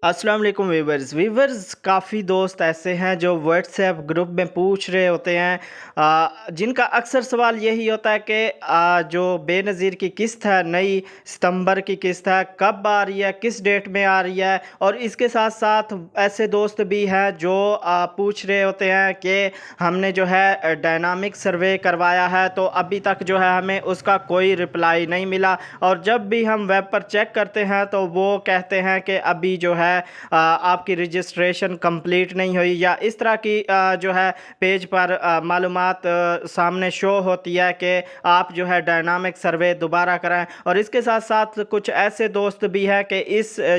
अस्सलाम वालेकुम वीवर्स काफ़ी दोस्त ऐसे हैं जो व्हाट्सएप ग्रुप में पूछ रहे होते हैं, जिनका अक्सर सवाल यही होता है कि जो बेनज़ीर की किस्त है, नई सितंबर की किस्त है, कब आ रही है, किस डेट में आ रही है। और इसके साथ साथ ऐसे दोस्त भी हैं जो पूछ रहे होते हैं कि हमने जो है डायनामिक सर्वे करवाया है, तो अभी तक जो है हमें उसका कोई रिप्लाई नहीं मिला। और जब भी हम वेब पर चेक करते हैं तो वो कहते हैं कि अभी जो है आपकी रजिस्ट्रेशन कंप्लीट नहीं हुई, या इस तरह की जो है पेज पर मालूमात सामने शो होती है कि आप जो है डायनामिक सर्वे दोबारा कराएं। और इसके साथ साथ कुछ ऐसे दोस्त भी हैं कि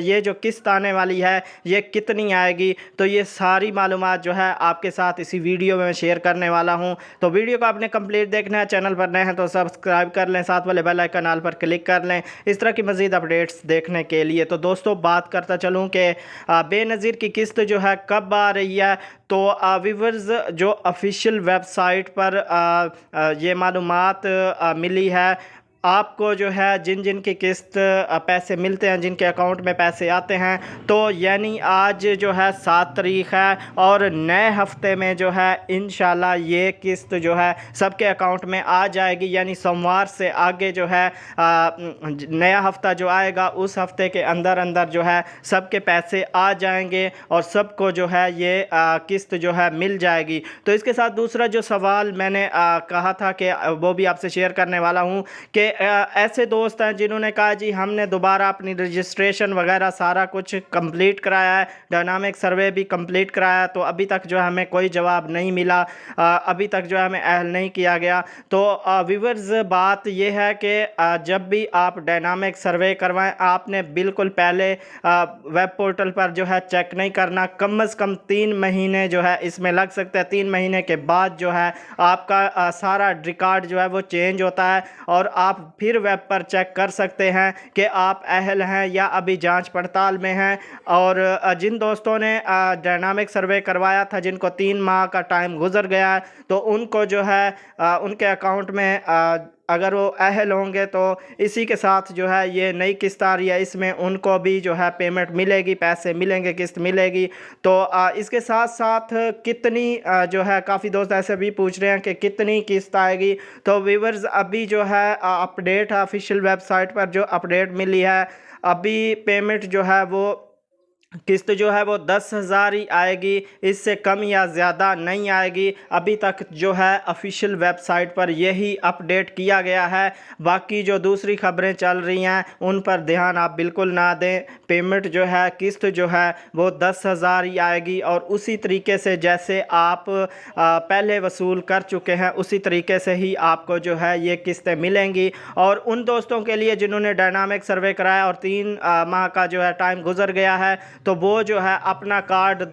ये जो किस्त आने वाली है ये कितनी आएगी, तो ये सारी मालूमात जो है आपके साथ इसी वीडियो में शेयर करने वाला हूं। तो वीडियो को आपने कंप्लीट देखना है, चैनल पर नए हैं तो सब्सक्राइब कर लें, साथ वाले बेल आइकन ऑल पर क्लिक कर लें इस तरह की मज़ीद अपडेट्स देखने के लिए। तो दोस्तों बात करता चलूँ कि बेनज़ीर की किस्त जो है कब आ रही है। तो व्यूअर्स जो ऑफिशियल वेबसाइट पर ये मालूमात मिली है, आपको जो है जिन जिन की किस्त पैसे मिलते हैं, जिनके अकाउंट में पैसे आते हैं, तो यानी आज जो है 7 तारीख़ है और नए हफ्ते में जो है इंशाल्लाह ये किस्त जो है सबके अकाउंट में आ जाएगी। यानी सोमवार से आगे जो है नया हफ्ता जो आएगा उस हफ्ते के अंदर अंदर जो है सबके पैसे आ जाएंगे और सबको जो है ये किस्त जो है मिल जाएगी। तो इसके साथ दूसरा जो सवाल मैंने कहा था कि वो भी आपसे शेयर करने वाला हूँ कि ऐसे दोस्त हैं जिन्होंने कहा जी हमने दोबारा अपनी रजिस्ट्रेशन वगैरह सारा कुछ कंप्लीट कराया है, डायनामिक सर्वे भी कंप्लीट कराया है, तो अभी तक जो है हमें कोई जवाब नहीं मिला, अभी तक जो है हमें अहल नहीं किया गया। तो व्यूअर्स बात यह है कि जब भी आप डायनामिक सर्वे करवाएं, आपने बिल्कुल पहले वेब पोर्टल पर जो है चेक नहीं करना। कम से कम 3 महीने जो है इसमें लग सकते हैं। 3 महीने के बाद जो है आपका सारा रिकॉर्ड जो है वो चेंज होता है और आप फिर वेब पर चेक कर सकते हैं कि आप अहल हैं या अभी जांच पड़ताल में हैं। और जिन दोस्तों ने डायनामिक सर्वे करवाया था, जिनको 3 माह का टाइम गुजर गया है, तो उनको जो है उनके अकाउंट में अगर वो अहल होंगे तो इसी के साथ जो है ये नई किस्त आ रही है, इसमें उनको भी जो है पेमेंट मिलेगी, पैसे मिलेंगे, किस्त मिलेगी। तो इसके साथ साथ कितनी जो है काफ़ी दोस्त ऐसे भी पूछ रहे हैं कि कितनी किस्त आएगी। तो व्यूअर्स अभी जो है अपडेट है, ऑफिशियल वेबसाइट पर जो अपडेट मिली है, अभी पेमेंट जो है वो किस्त जो है वो 10,000 ही आएगी, इससे कम या ज़्यादा नहीं आएगी। अभी तक जो है ऑफिशियल वेबसाइट पर यही अपडेट किया गया है। बाकी जो दूसरी खबरें चल रही हैं उन पर ध्यान आप बिल्कुल ना दें। पेमेंट जो है, किस्त जो है वो 10,000 ही आएगी और उसी तरीके से जैसे आप पहले वसूल कर चुके हैं उसी तरीके से ही आपको जो है ये किस्तें मिलेंगी। और उन दोस्तों के लिए जिन्होंने डायनामिक सर्वे कराया और 3 माह का जो है टाइम गुजर गया है, तो वो जो है अपना कार्ड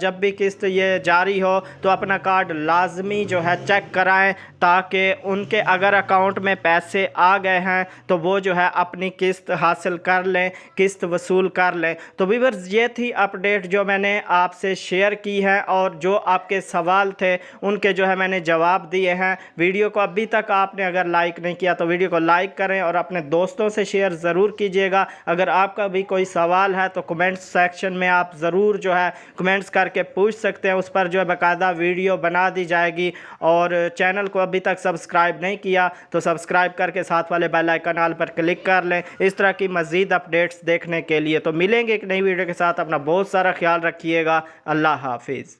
जब भी किस्त ये जारी हो तो अपना कार्ड लाजमी जो है चेक कराएं, ताकि उनके अगर अकाउंट में पैसे आ गए हैं तो वो जो है अपनी किस्त हासिल कर लें, किस्त वसूल कर लें। तो व्यूअर्स ये थी अपडेट जो मैंने आपसे शेयर की है और जो आपके सवाल थे उनके जो है मैंने जवाब दिए हैं। वीडियो को अभी तक आपने अगर लाइक नहीं किया तो वीडियो को लाइक करें और अपने दोस्तों से शेयर ज़रूर कीजिएगा। अगर आपका भी कोई सवाल है तो कमेंट सेक्शन में आप ज़रूर जो है कमेंट्स करके पूछ सकते हैं, उस पर जो है बाकायदा वीडियो बना दी जाएगी। और चैनल को अभी तक सब्सक्राइब नहीं किया तो सब्सक्राइब करके साथ वाले बेल आइकन ऑल पर क्लिक कर लें इस तरह की मज़ीद अपडेट्स देखने के लिए। तो मिलेंगे एक नई वीडियो के साथ, अपना बहुत सारा ख्याल रखिएगा। अल्लाह हाफिज़।